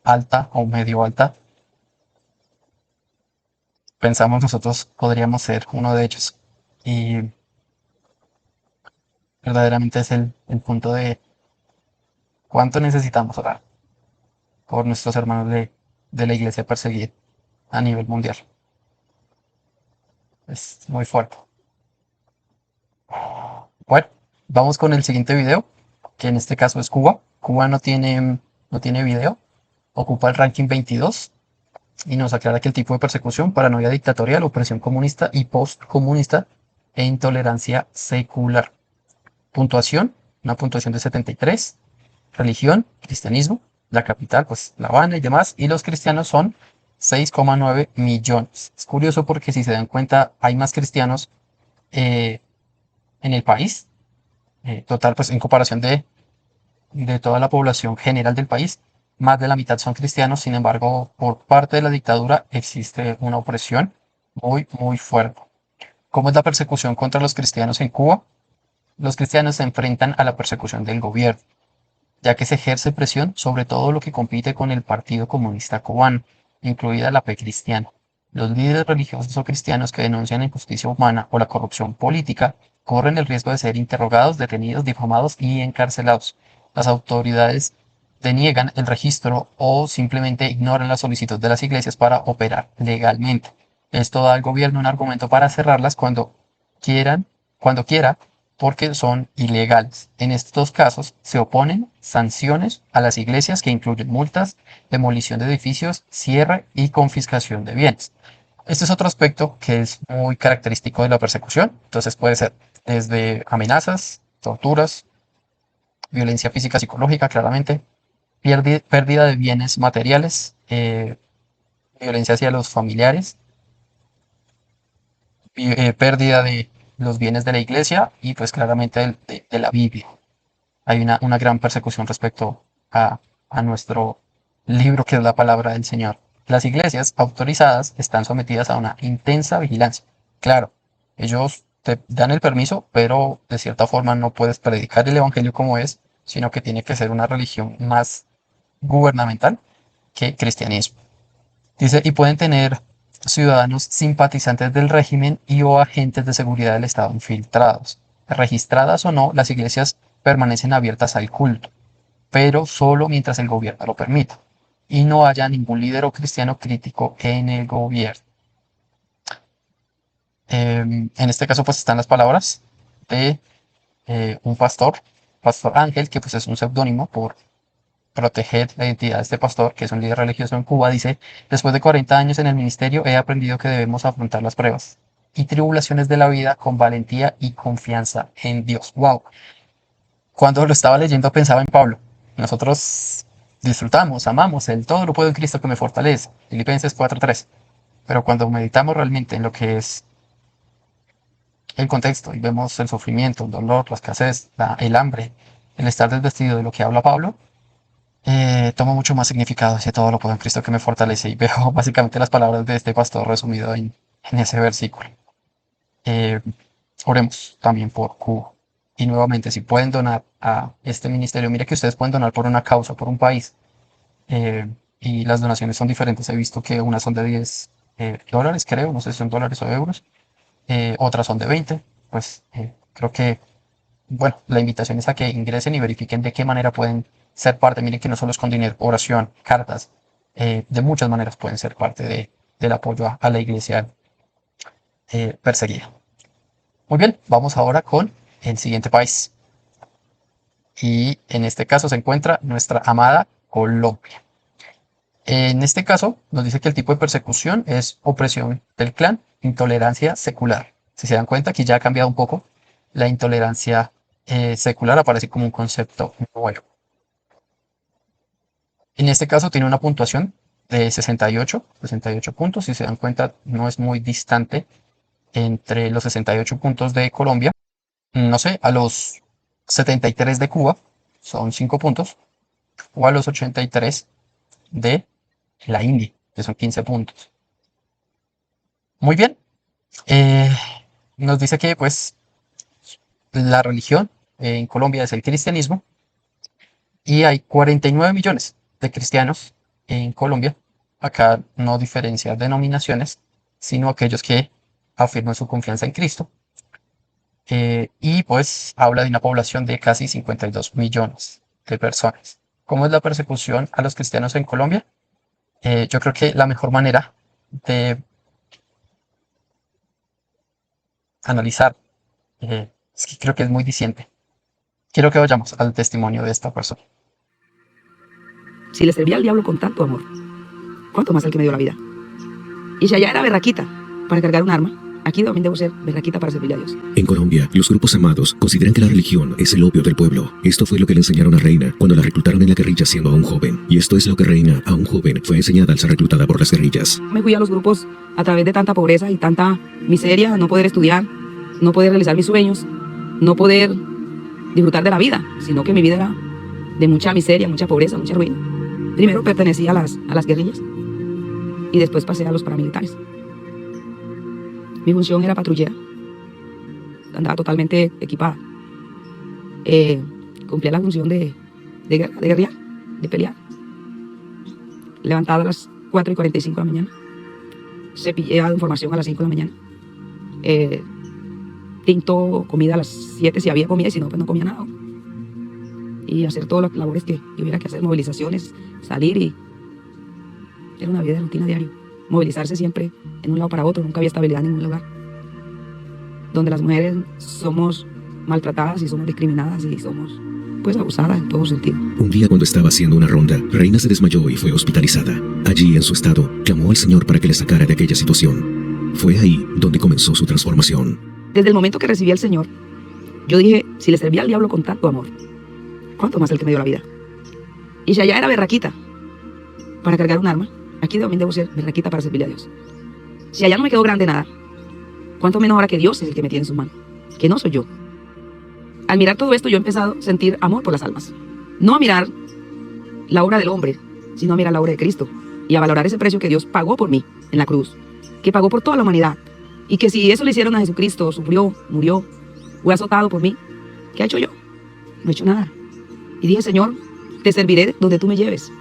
alta o medio alta, pensamos nosotros podríamos ser uno de ellos. Y verdaderamente es el punto de cuánto necesitamos orar por nuestros hermanos de la iglesia perseguida a nivel mundial. Es muy fuerte. Bueno, vamos con el siguiente video, que en este caso es Cuba. Cuba no tiene video, ocupa el ranking 22 y nos aclara que el tipo de persecución, paranoia dictatorial, opresión comunista y postcomunista e intolerancia secular. Puntuación, una puntuación de 73. Religión, cristianismo. La capital, pues La Habana y demás. Y los cristianos son 6,9 millones. Es curioso porque si se dan cuenta hay más cristianos en el país. Total, pues en comparación de toda la población general del país, más de la mitad son cristianos. Sin embargo, por parte de la dictadura existe una opresión muy fuerte. ¿Cómo es la persecución contra los cristianos en Cuba? Los cristianos se enfrentan a la persecución del gobierno, ya que se ejerce presión sobre todo lo que compite con el Partido Comunista Cubano, incluida la fe cristiana. Los líderes religiosos o cristianos que denuncian la injusticia humana o la corrupción política corren el riesgo de ser interrogados, detenidos, difamados y encarcelados. Las autoridades deniegan el registro o simplemente ignoran la solicitud de las iglesias para operar legalmente. Esto da al gobierno un argumento para cerrarlas cuando quiera, porque son ilegales. En estos casos se oponen sanciones a las iglesias que incluyen multas, demolición de edificios, cierre y confiscación de bienes. Este es otro aspecto que es muy característico de la persecución. Entonces puede ser desde amenazas, torturas, violencia física, psicológica, claramente, pérdida de bienes materiales, violencia hacia los familiares, pérdida de los bienes de la iglesia y pues claramente de la Biblia. Hay una gran persecución respecto a nuestro libro que es la palabra del Señor. Las iglesias autorizadas están sometidas a una intensa vigilancia. Claro, ellos te dan el permiso, pero de cierta forma no puedes predicar el evangelio como es, sino que tiene que ser una religión más gubernamental que cristianismo. Dice, y pueden tener ciudadanos simpatizantes del régimen y o agentes de seguridad del Estado infiltrados. Registradas o no, las iglesias permanecen abiertas al culto, pero solo mientras el gobierno lo permita y no haya ningún líder o cristiano crítico en el gobierno. En este caso pues están las palabras de un pastor Ángel, que pues es un seudónimo por proteger la identidad de este pastor, que es un líder religioso en Cuba. Dice, después de 40 años en el ministerio he aprendido que debemos afrontar las pruebas y tribulaciones de la vida con valentía y confianza en Dios. Wow. Cuando lo estaba leyendo pensaba en Pablo. Nosotros disfrutamos, amamos el todo lo puedo en Cristo que me fortalece. Filipenses 4:3. Pero cuando meditamos realmente en lo que es el contexto y vemos el sufrimiento, el dolor, la escasez, el hambre, el estar desvestido de lo que habla Pablo, toma mucho más significado ese todo lo puedo en Cristo que me fortalece y veo básicamente las palabras de este pastor resumido en ese versículo. Oremos también por Cuba. Y nuevamente, si pueden donar a este ministerio, mire que ustedes pueden donar por una causa, por un país. Y las donaciones son diferentes. He visto que unas son de $10, creo, no sé si son dólares o euros. Otras son de 20. Pues creo que, bueno, la invitación es a que ingresen y verifiquen de qué manera pueden ser parte. Miren que no solo es con dinero, oración, cartas, de muchas maneras pueden ser parte del apoyo a la iglesia perseguida. Muy bien, vamos ahora con el siguiente país. Y en este caso se encuentra nuestra amada Colombia. En este caso nos dice que el tipo de persecución es opresión del clan, intolerancia secular. Si se dan cuenta, aquí ya ha cambiado un poco. La intolerancia secular aparece como un concepto nuevo. En este caso tiene una puntuación de 68 puntos. Si se dan cuenta, no es muy distante entre los 68 puntos de Colombia, no sé, a los 73 de Cuba, son 5 puntos, o a los 83 de la India, que son 15 puntos. Muy bien, eh, nos dice que pues la religión en Colombia es el cristianismo y hay 49 millones de cristianos en Colombia. Acá no diferencia denominaciones, sino aquellos que afirman su confianza en Cristo. Y pues habla de una población de casi 52 millones de personas. ¿Cómo es la persecución a los cristianos en Colombia? Yo creo que la mejor manera de analizar es que creo que es muy diciente. Quiero que vayamos al testimonio de esta persona. Si le servía al diablo con tanto amor, ¿cuánto más al que me dio la vida? Y si allá era berraquita para cargar un arma, aquí también debo ser berraquita para servirle a Dios. En Colombia, los grupos amados consideran que la religión es el opio del pueblo. Esto fue lo que le enseñaron a Reina cuando la reclutaron en la guerrilla siendo aún joven. Y esto es lo que Reina, aún joven, fue enseñada al ser reclutada por las guerrillas. Me fui a los grupos a través de tanta pobreza y tanta miseria, no poder estudiar, no poder realizar mis sueños, no poder disfrutar de la vida, sino que mi vida era de mucha miseria, mucha pobreza, mucha ruina. Primero pertenecía a las guerrillas y después pasé a los paramilitares. Mi función era patrullera, andaba totalmente equipada. Cumplía la función de guerrear, de pelear. Levantada a las 4:45 de la mañana, cepillaba información a las 5 de la mañana. Tinto comida a las 7 si había comida y si no, pues no comía nada. Y hacer todas las labores que hubiera que hacer, movilizaciones, salir y... Era una vida de rutina diario. Movilizarse siempre en un lado para otro, nunca había estabilidad en ningún lugar. Donde las mujeres somos maltratadas y somos discriminadas y somos pues abusadas en todo sentido. Un día cuando estaba haciendo una ronda, Reina se desmayó y fue hospitalizada. Allí, en su estado, clamó al Señor para que le sacara de aquella situación. Fue ahí donde comenzó su transformación. Desde el momento que recibí al Señor, yo dije, si le servía al diablo con tanto amor, ¿cuánto más el que me dio la vida? Y si allá era berraquita para cargar un arma, aquí también debo ser berraquita para servirle a Dios. Si allá no me quedó grande nada, ¿cuánto menos ahora que Dios es el que me tiene en sus manos? Que no soy yo. Al mirar todo esto, yo he empezado a sentir amor por las almas. No a mirar la obra del hombre, sino a mirar la obra de Cristo. Y a valorar ese precio que Dios pagó por mí en la cruz. Que pagó por toda la humanidad. Y que si eso le hicieron a Jesucristo, sufrió, murió, fue azotado por mí, ¿qué ha hecho yo? No he hecho nada. Y dije, Señor, te serviré donde tú me lleves.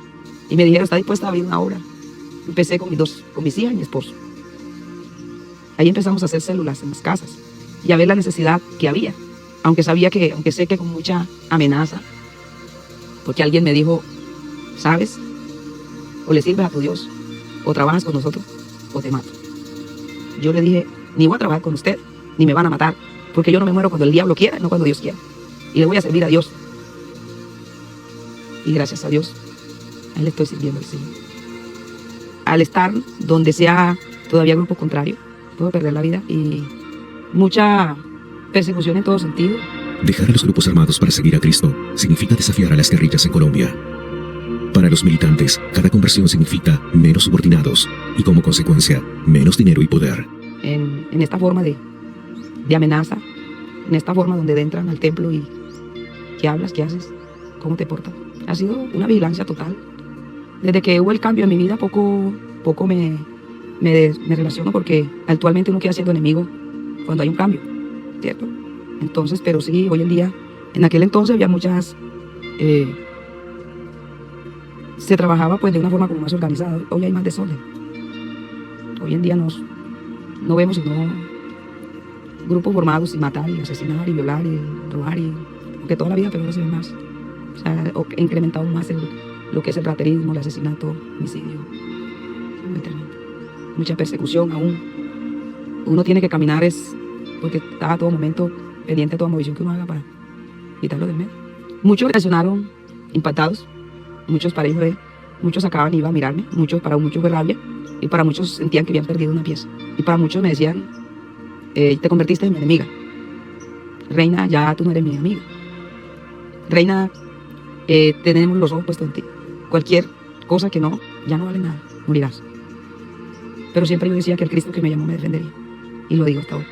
Y me dijeron, ¿está dispuesta a abrir una obra? Empecé con mis hijas y mi esposo. Ahí empezamos a hacer células en las casas y a ver la necesidad que había. Aunque sé que con mucha amenaza, porque alguien me dijo, ¿sabes? O le sirves a tu Dios, o trabajas con nosotros, o te mato. Yo le dije, ni voy a trabajar con usted, ni me van a matar, porque yo no me muero cuando el diablo quiera, no cuando Dios quiera. Y le voy a servir a Dios. Y gracias a Dios, a Él le estoy sirviendo al Señor. Al estar donde sea todavía grupo contrario, puedo perder la vida y mucha persecución en todo sentido. Dejar a los grupos armados para seguir a Cristo significa desafiar a las guerrillas en Colombia. Para los militantes, cada conversión significa menos subordinados y, como consecuencia, menos dinero y poder. En esta forma de amenaza, en esta forma donde entran al templo y ¿qué hablas? ¿Qué haces? ¿Cómo te portas? Ha sido una vigilancia total. Desde que hubo el cambio en mi vida, poco me relaciono porque actualmente uno queda siendo enemigo cuando hay un cambio, ¿cierto? Entonces, pero sí, hoy en día, en aquel entonces había muchas... se trabajaba pues de una forma como más organizada. Hoy hay más desorden. Hoy en día no vemos sino grupos formados y matar y asesinar y violar y robar aunque toda la vida, pero ahora se ve más. O sea, ha incrementado más lo que es el raterismo, el asesinato, homicidio. Muy tremendo. Mucha persecución aún. uno tiene que caminar es porque está a todo momento pendiente de toda movilización que uno haga para quitarlo del medio. Muchos reaccionaron impactados, muchos para ellos muchos acaban y iban a mirarme, para muchos fue rabia, y para muchos sentían que habían perdido una pieza. Y para muchos me decían, te convertiste en mi enemiga. Reina, ya tú no eres mi amiga. Reina, tenemos los ojos puestos en ti. Cualquier cosa que no, ya no vale nada, morirás. Pero siempre yo decía que el Cristo que me llamó me defendería. Y lo digo hasta hoy.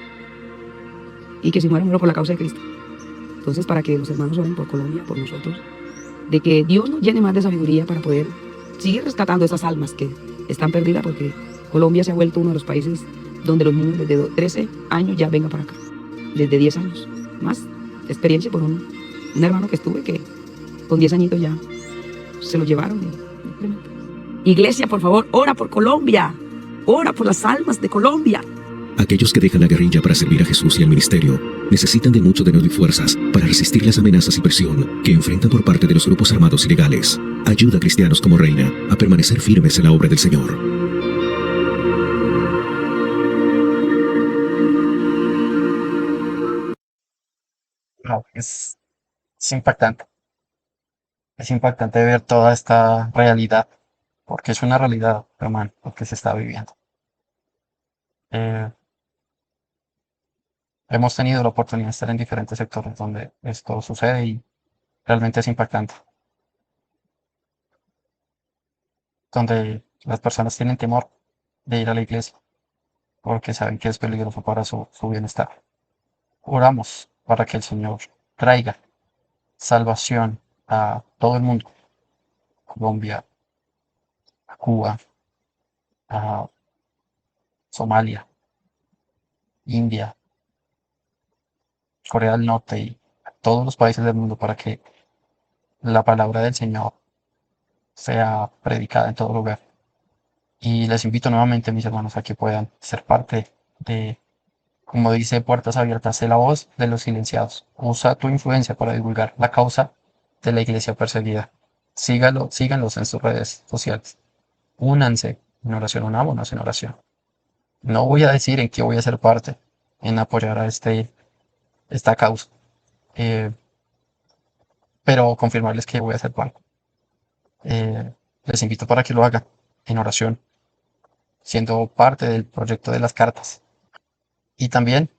Y que si muero, muero por la causa de Cristo. Entonces, para que los hermanos oren por Colombia, por nosotros, de que Dios nos llene más de sabiduría para poder seguir rescatando esas almas que están perdidas, porque Colombia se ha vuelto uno de los países donde los niños desde 13 años ya vengan para acá. Desde 10 años. Más experiencia por un hermano que estuve que con 10 añitos ya se lo llevaron. Iglesia, por favor, ora por Colombia. Ora por las almas de Colombia. Aquellos que dejan la guerrilla para servir a Jesús y al ministerio necesitan de mucho denuedo y fuerzas para resistir las amenazas y presión que enfrentan por parte de los grupos armados ilegales. Ayuda a cristianos como Reina a permanecer firmes en la obra del Señor. No, es impactante. Es impactante ver toda esta realidad, porque es una realidad, hermano, lo que se está viviendo. Eh, Hemos tenido la oportunidad de estar en diferentes sectores donde esto sucede y realmente es impactante. Donde las personas tienen temor de ir a la iglesia porque saben que es peligroso para su bienestar. Oramos para que el Señor traiga salvación a todo el mundo, a Colombia, a Cuba, a Somalia, India, Corea del Norte y a todos los países del mundo para que la palabra del Señor sea predicada en todo lugar. Y les invito nuevamente, mis hermanos, a que puedan ser parte de, como dice Puertas Abiertas, sé la voz de los silenciados. Usa tu influencia para divulgar la causa de la iglesia perseguida. Síganlos en sus redes sociales. Únanse en oración, unámonos en oración. No voy a decir en qué voy a ser parte en apoyar a esta causa, eh, pero confirmarles que voy a ser parte. Les invito para que lo hagan en oración, siendo parte del proyecto de las cartas. Y también,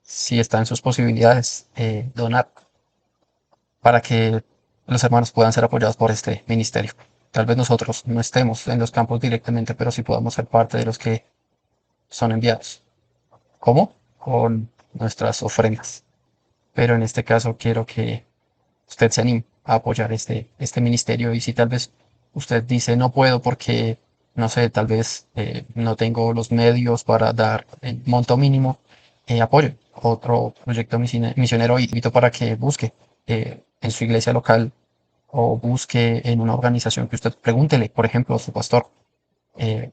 si está en sus posibilidades, donar para que los hermanos puedan ser apoyados por este ministerio. Tal vez nosotros no estemos en los campos directamente, pero sí podamos ser parte de los que son enviados. ¿Cómo? Con nuestras ofrendas. Pero en este caso quiero que usted se anime a apoyar este ministerio, y si tal vez usted dice no puedo porque, no sé, tal vez no tengo los medios para dar el monto mínimo, apoye otro proyecto misionero, y invito para que busque en su iglesia local o busque en una organización que usted pregúntele, por ejemplo, a su pastor, eh,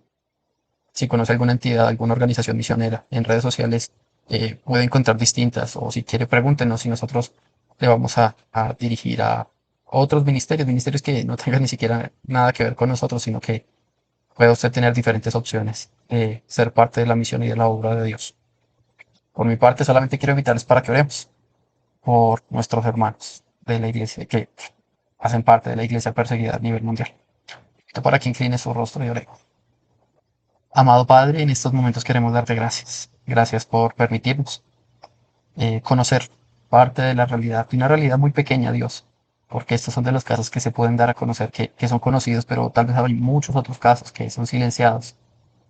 si conoce alguna entidad, alguna organización misionera en redes sociales, puede encontrar distintas, o si quiere pregúntenos y nosotros le vamos a dirigir a otros ministerios que no tengan ni siquiera nada que ver con nosotros, sino que pueda usted tener diferentes opciones de ser parte de la misión y de la obra de Dios. Por mi parte, solamente quiero invitarles para que oremos por nuestros hermanos de la iglesia que hacen parte de la iglesia perseguida a nivel mundial. Invito para que incline su rostro y ore. Amado Padre, en estos momentos queremos darte gracias. Gracias por permitirnos conocer parte de la realidad, de una realidad muy pequeña, Dios, porque estos son de los casos que se pueden dar a conocer, que son conocidos, pero tal vez hay muchos otros casos que son silenciados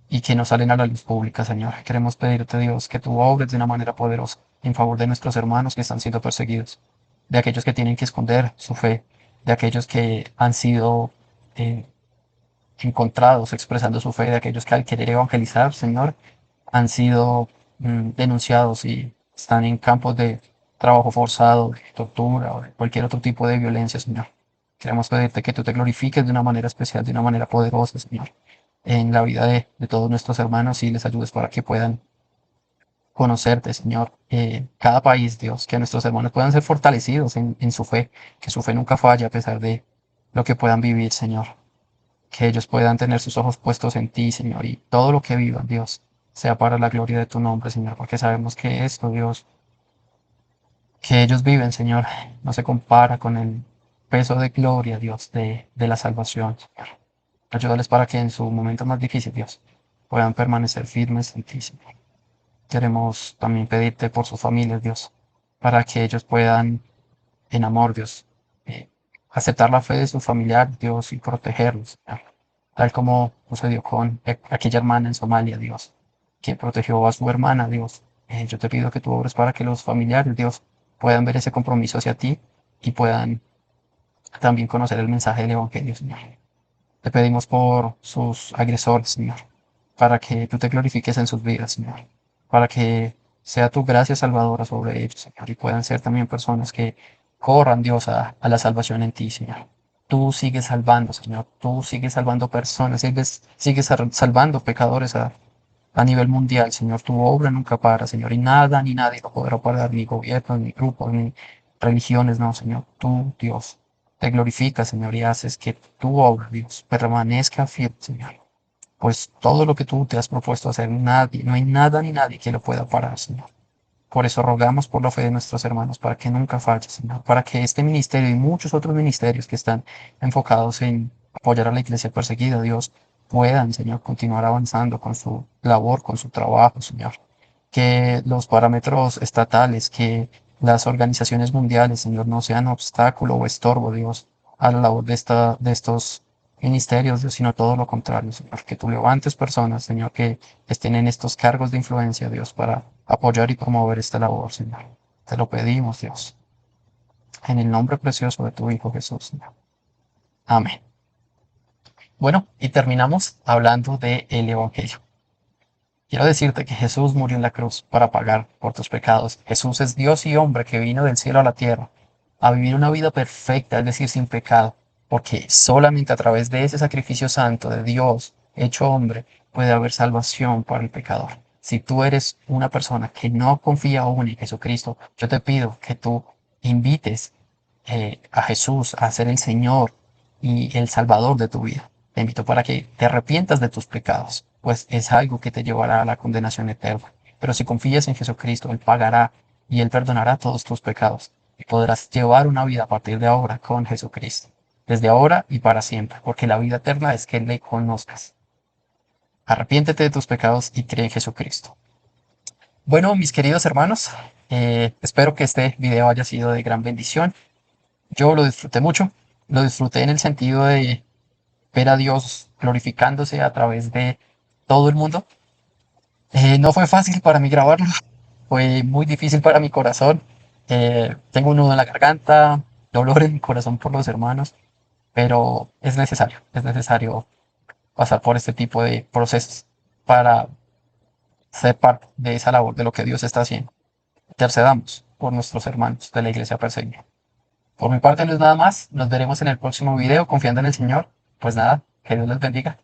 y que no salen a la luz pública, Señor. Queremos pedirte, Dios, que tú obres de una manera poderosa en favor de nuestros hermanos que están siendo perseguidos, de aquellos que tienen que esconder su fe, de aquellos que han sido encontrados expresando su fe, de aquellos que al querer evangelizar, Señor, han sido denunciados y están en campos de trabajo forzado, de tortura o de cualquier otro tipo de violencia, Señor. Queremos pedirte que tú te glorifiques de una manera especial, de una manera poderosa, Señor, en la vida de todos nuestros hermanos, y les ayudes para que puedan conocerte, Señor. Cada país, Dios, que nuestros hermanos puedan ser fortalecidos en su fe, que su fe nunca falle a pesar de lo que puedan vivir, Señor. Que ellos puedan tener sus ojos puestos en ti, Señor, y todo lo que vivan, Dios, sea para la gloria de tu nombre, Señor, porque sabemos que esto, Dios, que ellos viven, Señor, no se compara con el peso de gloria, Dios, de la salvación, Señor. Ayúdales para que en su momento más difícil, Dios, puedan permanecer firmes en ti, Señor. Queremos también pedirte por sus familias, Dios, para que ellos puedan, en amor, Dios, eh, aceptar la fe de sus familiares, Dios, y protegerlos, Señor. Tal como sucedió con aquella hermana en Somalia, Dios, que protegió a su hermana, Dios. Yo te pido que tú obres para que los familiares, Dios, puedan ver ese compromiso hacia ti y puedan también conocer el mensaje del Evangelio, Señor. Te pedimos por sus agresores, Señor, para que tú te glorifiques en sus vidas, Señor, para que sea tu gracia salvadora sobre ellos, Señor, y puedan ser también personas que corran, Dios, a la salvación en ti, Señor. Tú sigues salvando, Señor, tú sigues salvando personas, sigues salvando pecadores a nivel mundial, Señor. Tu obra nunca para, Señor, y nada ni nadie lo podrá parar, ni gobiernos, ni grupos, ni religiones, no, Señor. Tú, Dios, te glorificas, Señor, y haces que tu obra, Dios, permanezca fiel, Señor. Pues todo lo que tú te has propuesto hacer, nadie, no hay nada ni nadie que lo pueda parar, Señor. Por eso rogamos por la fe de nuestros hermanos, para que nunca falle, Señor, para que este ministerio y muchos otros ministerios que están enfocados en apoyar a la iglesia perseguida, Dios, puedan, Señor, continuar avanzando con su labor, con su trabajo, Señor. Que los parámetros estatales, que las organizaciones mundiales, Señor, no sean obstáculo o estorbo, Dios, a la labor de estos ministerios, Dios, sino todo lo contrario, Señor. Que tú levantes personas, Señor, que estén en estos cargos de influencia, Dios, para apoyar y promover esta labor, Señor. Te lo pedimos, Dios, en el nombre precioso de tu Hijo Jesús, Señor. Amén. Bueno, y terminamos hablando del Evangelio. Quiero decirte que Jesús murió en la cruz para pagar por tus pecados. Jesús es Dios y hombre que vino del cielo a la tierra a vivir una vida perfecta, es decir, sin pecado, porque solamente a través de ese sacrificio santo de Dios hecho hombre puede haber salvación para el pecador. Si tú eres una persona que no confía aún en Jesucristo, yo te pido que tú invites a Jesús a ser el Señor y el Salvador de tu vida. Te invito para que te arrepientas de tus pecados, pues es algo que te llevará a la condenación eterna. Pero si confías en Jesucristo, Él pagará y Él perdonará todos tus pecados y podrás llevar una vida a partir de ahora con Jesucristo, desde ahora y para siempre, porque la vida eterna es que le conozcas. Arrepiéntete de tus pecados y cree en Jesucristo. Bueno, mis queridos hermanos, espero que este video haya sido de gran bendición. Yo lo disfruté mucho, lo disfruté en el sentido de ver a Dios glorificándose a través de todo el mundo. No fue fácil para mí grabarlo, fue muy difícil para mi corazón. Tengo un nudo en la garganta, dolor en mi corazón por los hermanos, pero es necesario pasar por este tipo de procesos para ser parte de esa labor de lo que Dios está haciendo. Intercedamos por nuestros hermanos de la iglesia perseguida. Por mi parte no es nada más, nos veremos en el próximo video confiando en el Señor. Pues nada, que Dios les bendiga.